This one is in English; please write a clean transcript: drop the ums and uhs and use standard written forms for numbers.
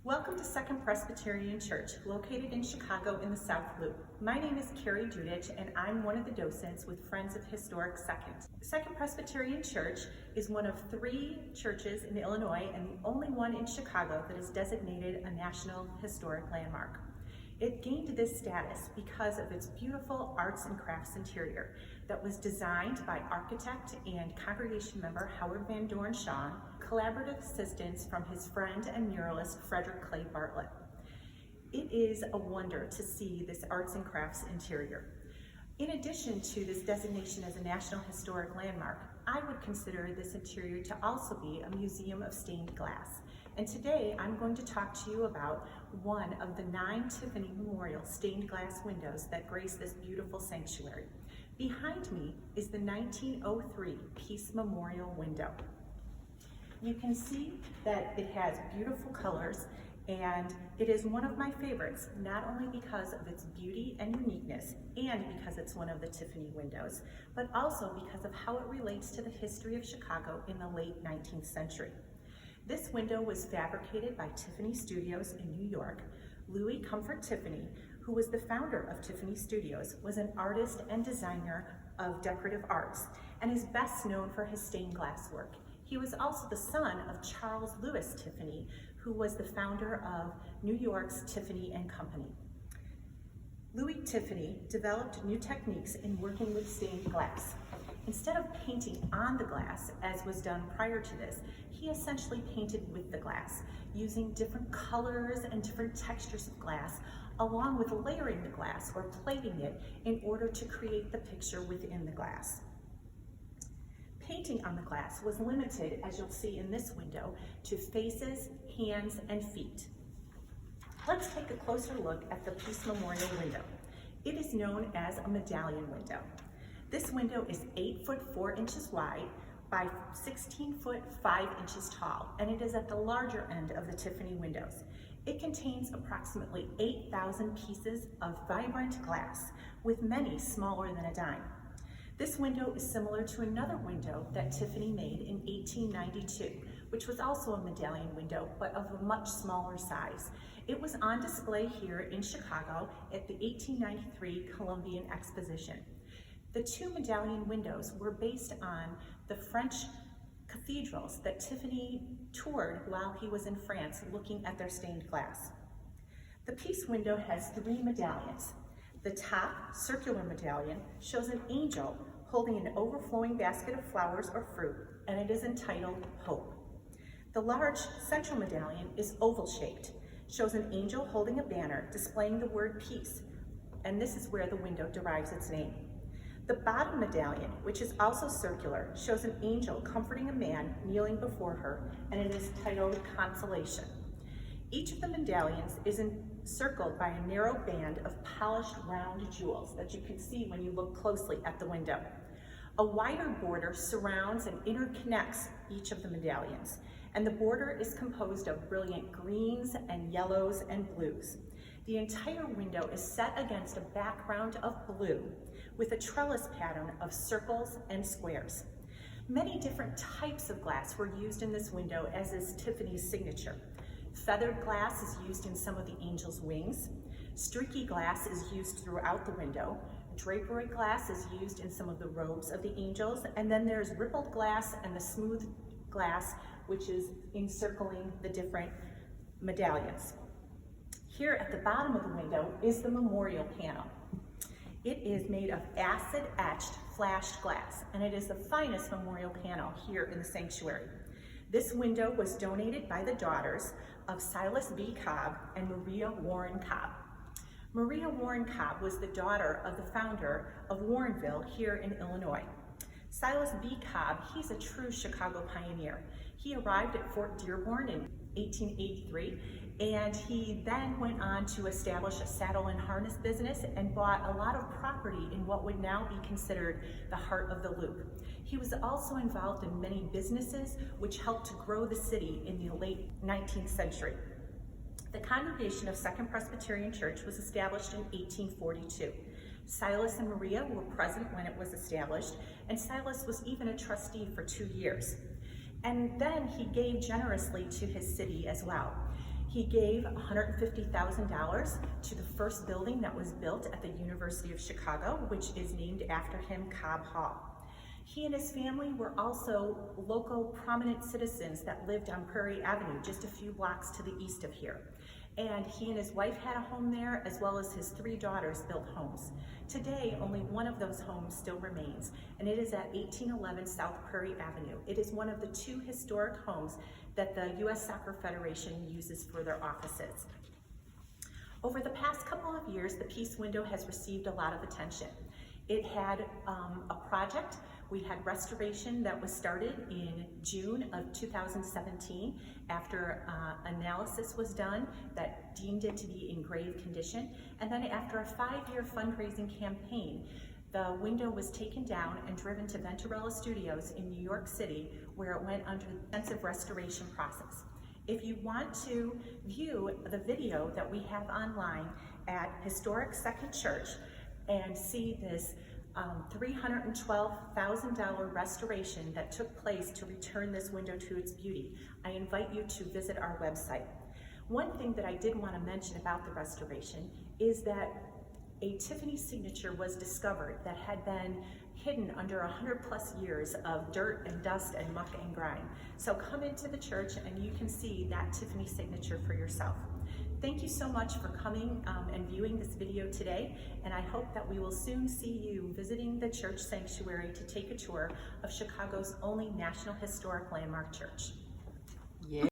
Welcome to Second Presbyterian Church, located in Chicago in the South Loop. My name is Cari Dudich, and I'm one of the docents with Friends of Historic Second. Second Presbyterian Church is one of 3 churches in Illinois and the only one in Chicago that is designated a National Historic Landmark. It gained this status because of its beautiful arts and crafts interior that was designed by architect and congregation member Howard Van Dorn Shaw, collaborative assistance from his friend and muralist Frederick Clay Bartlett. It is a wonder to see this arts and crafts interior. In addition to this designation as a National Historic Landmark, I would consider this interior to also be a museum of stained glass. And today I'm going to talk to you about one of the 9 Tiffany Memorial stained glass windows that grace this beautiful sanctuary. Behind me is the 1903 Peace Memorial Window. You can see that it has beautiful colors, and it is one of my favorites, not only because of its beauty and uniqueness, and because it's one of the Tiffany windows, but also because of how it relates to the history of Chicago in the late 19th century. This window was fabricated by Tiffany Studios in New York. Louis Comfort Tiffany, who was the founder of Tiffany Studios, was an artist and designer of decorative arts, and is best known for his stained glass work. He was also the son of Charles Louis Tiffany, who was the founder of New York's Tiffany and Company. Louis Tiffany developed new techniques in working with stained glass. Instead of painting on the glass, as was done prior to this, he essentially painted with the glass, using different colors and different textures of glass, along with layering the glass or plating it in order to create the picture within the glass. Painting on the glass was limited, as you'll see in this window, to faces, hands, and feet. Let's take a closer look at the Peace Memorial window. It is known as a medallion window. This window is 8 foot 4 inches wide by 16 foot 5 inches tall, and it is at the larger end of the Tiffany windows. It contains approximately 8,000 pieces of vibrant glass, with many smaller than a dime. This window is similar to another window that Tiffany made in 1892, which was also a medallion window, but of a much smaller size. It was on display here in Chicago at the 1893 Columbian Exposition. The 2 medallion windows were based on the French cathedrals that Tiffany toured while he was in France looking at their stained glass. The Peace window has 3 medallions. The top circular medallion shows an angel holding an overflowing basket of flowers or fruit, and it is entitled Hope. The large central medallion is oval-shaped, shows an angel holding a banner displaying the word peace, and this is where the window derives its name. The bottom medallion, which is also circular, shows an angel comforting a man kneeling before her, and it is titled Consolation. Each of the medallions is encircled by a narrow band of polished round jewels that you can see when you look closely at the window. A wider border surrounds and interconnects each of the medallions, and the border is composed of brilliant greens and yellows and blues. The entire window is set against a background of blue with a trellis pattern of circles and squares. Many different types of glass were used in this window, as is Tiffany's signature. Feathered glass is used in some of the angel's wings. Streaky glass is used throughout the window. Drapery glass is used in some of the robes of the angels. And then there's rippled glass and the smooth glass, which is encircling the different medallions. Here at the bottom of the window is the memorial panel. It is made of acid-etched flashed glass, and it is the finest memorial panel here in the sanctuary. This window was donated by the daughters of Silas B. Cobb and Maria Warren Cobb. Maria Warren Cobb was the daughter of the founder of Warrenville here in Illinois. Silas B. Cobb, he's a true Chicago pioneer. He arrived at Fort Dearborn in 1883, and he then went on to establish a saddle and harness business and bought a lot of property in what would now be considered the heart of the Loop. He was also involved in many businesses which helped to grow the city in the late 19th century. The congregation of Second Presbyterian Church was established in 1842. Silas and Maria were present when it was established, and Silas was even a trustee for 2 years. And then he gave generously to his city as well. He gave $150,000 to the first building that was built at the University of Chicago, which is named after him, Cobb Hall. He and his family were also local prominent citizens that lived on Prairie Avenue, just a few blocks to the east of here. And he and his wife had a home there, as well as his 3 daughters built homes. Today, only one of those homes still remains, and it is at 1811 South Prairie Avenue. It is one of the 2 historic homes that the U.S. Soccer Federation uses for their offices. Over the past couple of years, the Peace Window has received a lot of attention. It had a project. We had restoration that was started in June of 2017 after analysis was done that deemed it to be in grave condition. And then after a 5-year fundraising campaign, the window was taken down and driven to Venturella Studios in New York City, where it went under the intensive restoration process. If you want to view the video that we have online at Historic Second Church and see this $312,000 restoration that took place to return this window to its beauty, I invite you to visit our website. One thing that I did want to mention about the restoration is that a Tiffany signature was discovered that had been hidden under 100+ years of dirt and dust and muck and grime. So come into the church and you can see that Tiffany signature for yourself. Thank you so much for coming and viewing this video today, and I hope that we will soon see you visiting the church sanctuary to take a tour of Chicago's only National Historic Landmark church.